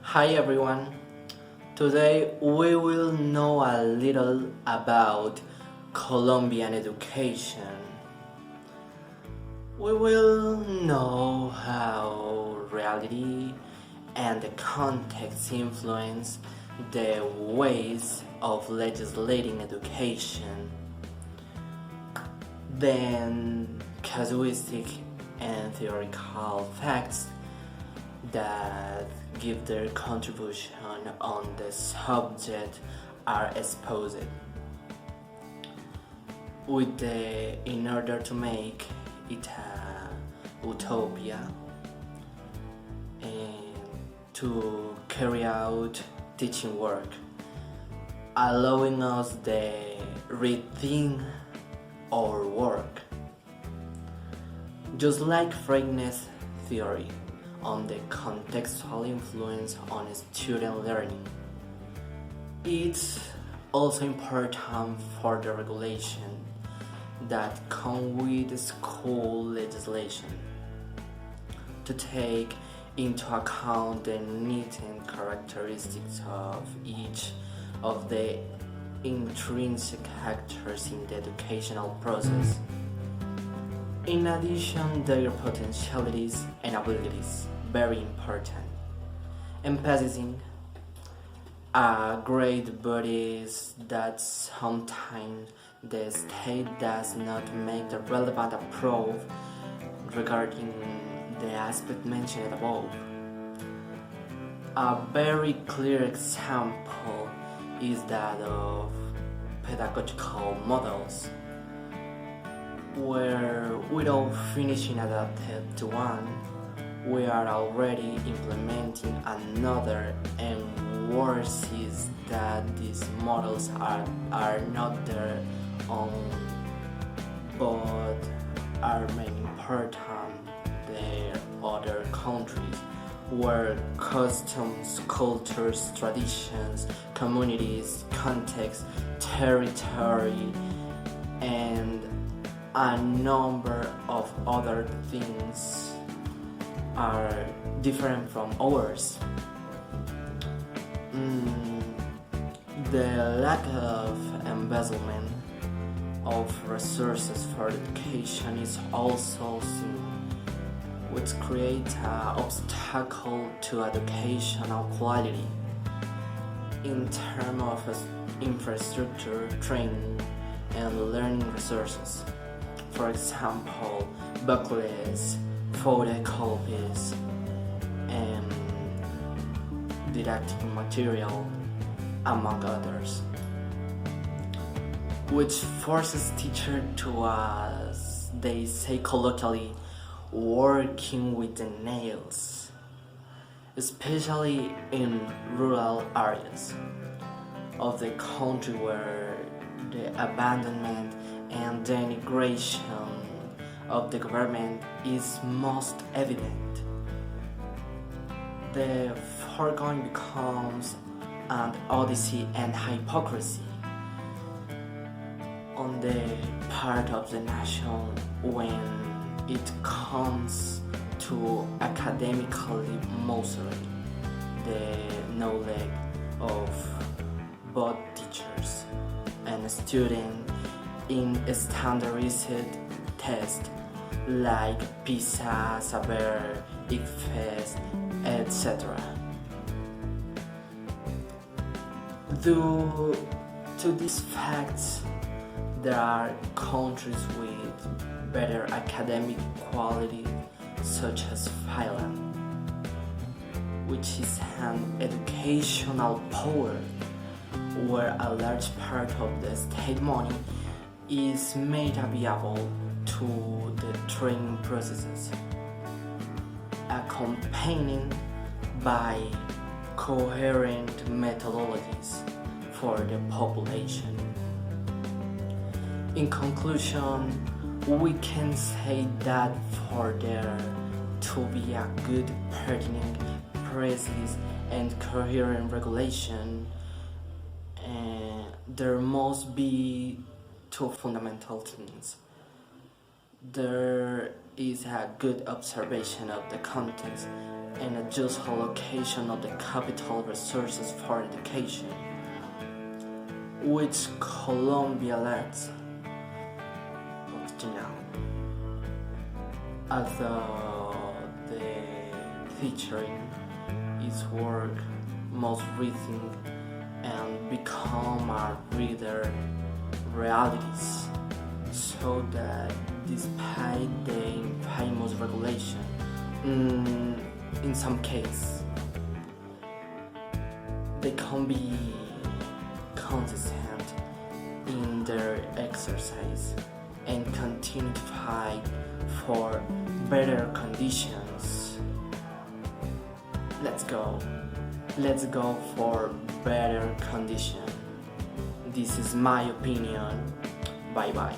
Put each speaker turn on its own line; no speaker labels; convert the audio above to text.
Hi everyone. Today we will know a little about Colombian education. We will know how reality and the context influence the ways of legislating education. Then casuistic and theoretical facts that give their contribution on the subject are exposed in order to make it a utopia and to carry out teaching work, allowing us the rethink our work, just like Freud's theory on the contextual influence on student learning. It's also important for the regulation that come with school legislation to take into account the needs and characteristics of each of the intrinsic actors in the educational process. In addition, their potentialities and abilities very important. Emphasizing a great bodies that sometimes the state does not make the relevant approach regarding the aspect mentioned above. A very clear example is that of pedagogical models, where without finishing adapted to one, we are already implementing another, and worse is that these models are not their own but are made important their other countries where customs, cultures, traditions, communities, context, territory, and a number of other things are different from ours. The lack of embezzlement of resources for education is also seen, which creates an obstacle to educational quality in terms of infrastructure, training, and learning resources. For example, booklets, photocopies, and didactic material, among others, which forces teachers to, as they say colloquially, working with the nails, especially in rural areas of the country where the abandonment and denigration of the government is most evident. The foregoing becomes an odyssey and hypocrisy on the part of the nation when it comes to academically mastering the knowledge of both teachers and students in standardized tests like PISA, Saber, ICFES, etc. Due to these facts, there are countries with better academic quality, such as Finland, which is an educational power where a large part of the state money is made available to the training processes, accompanied by coherent methodologies for the population. In conclusion, we can say that for there to be a good, pertinent, precise, and coherent regulation, there must be two fundamental things. There is a good observation of the context and a just allocation of the capital resources for education, which Colombia lacks up to now. Although the teaching is work must rethink and become a reader realities, so that despite the famous regulation, in some cases they can be consistent in their exercise and continue to fight for better conditions. Let's go for better condition. This is my opinion. Bye bye.